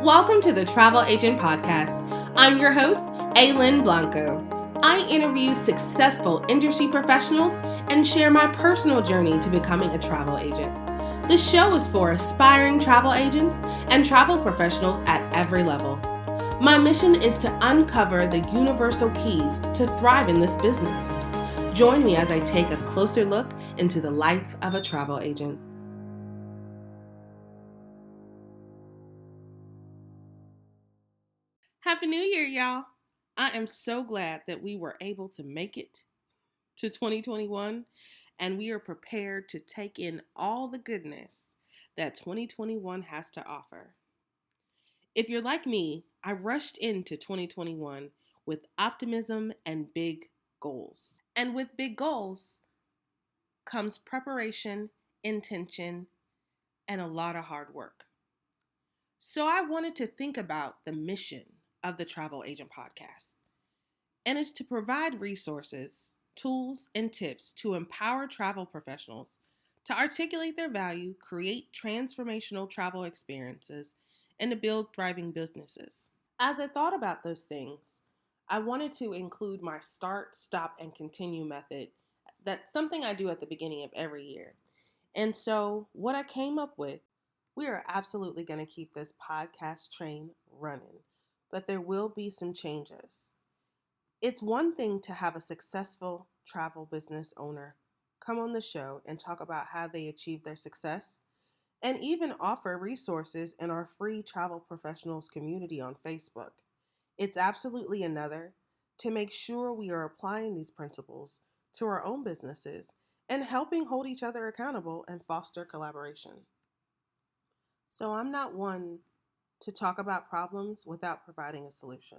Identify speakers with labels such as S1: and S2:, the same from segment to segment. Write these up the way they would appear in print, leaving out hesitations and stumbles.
S1: Welcome to the Travel Agent Podcast. I'm your host, Aylin Blanco. I interview successful industry professionals and share my personal journey to becoming a travel agent. The show is for aspiring travel agents and travel professionals at every level. My mission is to uncover the universal keys to thrive in this business. Join me as I take a closer look into the life of a travel agent. Happy New Year, y'all. I am so glad that we were able to make it to 2021 and we are prepared to take in all the goodness that 2021 has to offer. If you're like me, I rushed into 2021 with optimism and big goals. And with big goals comes preparation, intention, and a lot of hard work. So I wanted to think about the mission of the Travel Agent Podcast. And it's to provide resources, tools, and tips to empower travel professionals to articulate their value, create transformational travel experiences, and to build thriving businesses. As I thought about those things, I wanted to include my start, stop, and continue method. That's something I do at the beginning of every year. And so, what I came up with, we are absolutely going to keep this podcast train running, but there will be some changes. It's one thing to have a successful travel business owner come on the show and talk about how they achieve their success and even offer resources in our free travel professionals community on Facebook. It's absolutely another to make sure we are applying these principles to our own businesses and helping hold each other accountable and foster collaboration. So I'm not one to talk about problems without providing a solution.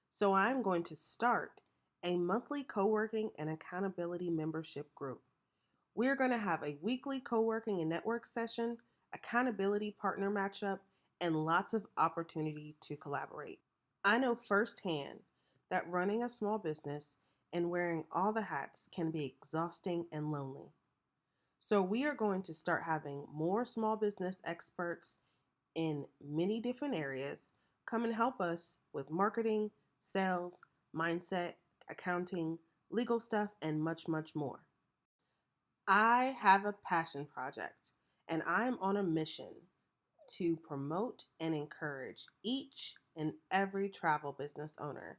S1: So I'm going to start a monthly coworking and accountability membership group. We're going to have a weekly coworking and network session, accountability partner matchup, and lots of opportunity to collaborate. I know firsthand that running a small business and wearing all the hats can be exhausting and lonely. So we are going to start having more small business experts in many different areas come and help us with marketing, sales, mindset, accounting, legal stuff, and much, much more. I have a passion project, and I'm on a mission to promote and encourage each and every travel business owner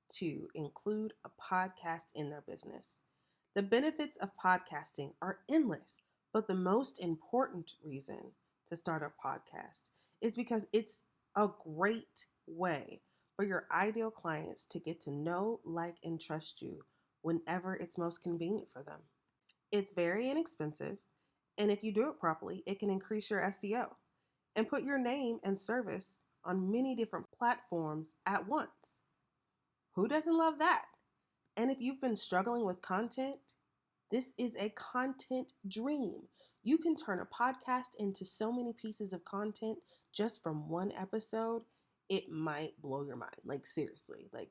S1: to include a podcast in their business. The benefits of podcasting are endless, but the most important reason to start a podcast is because it's a great way for your ideal clients to get to know, like, and trust you whenever it's most convenient for them. It's very inexpensive, and if you do it properly, it can increase your SEO and put your name and service on many different platforms at once. Who doesn't love that? And if you've been struggling with content, this is a content dream. You can turn a podcast into so many pieces of content just from one episode. It might blow your mind. Like, seriously. Like,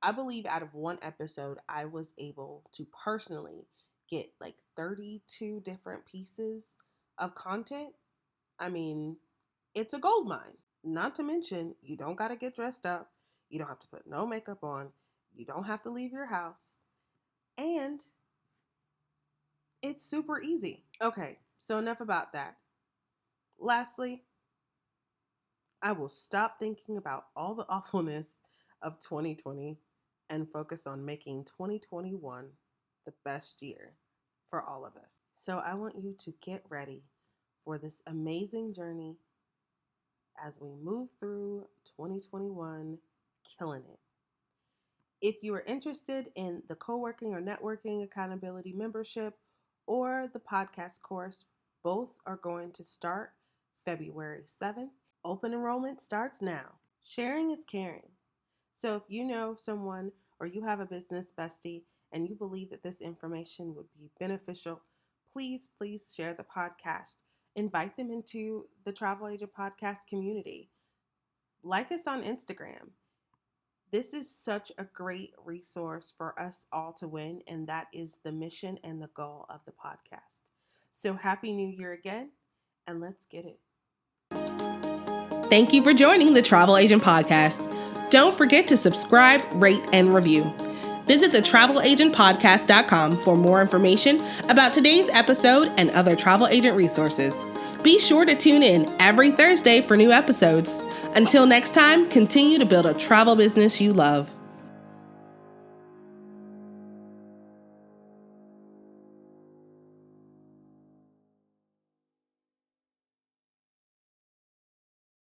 S1: I believe out of one episode, I was able to personally get like 32 different pieces of content. I mean, it's a gold mine. Not to mention, you don't got to get dressed up. You don't have to put no makeup on. You don't have to leave your house. And it's super easy. Okay, so enough about that. Lastly, I will stop thinking about all the awfulness of 2020 and focus on making 2021 the best year for all of us. So I want you to get ready for this amazing journey as we move through 2021, killing it. If you are interested in the coworking or networking accountability membership or the podcast course, both are going to start February 7th. Open enrollment starts now. Sharing is caring. So if you know someone or you have a business bestie and you believe that this information would be beneficial, please share the podcast. Invite them into the Travel Agent Podcast community. Like us on Instagram. This is such a great resource for us all to win, and that is the mission and the goal of the podcast. So Happy New Year again, and let's get it. thank you for joining the Travel Agent Podcast. Don't forget to subscribe, rate, and review. Visit thetravelagentpodcast.com for more information about today's episode and other travel agent resources. Be sure to tune in every Thursday for new episodes. Until next time, continue to build a travel business you love.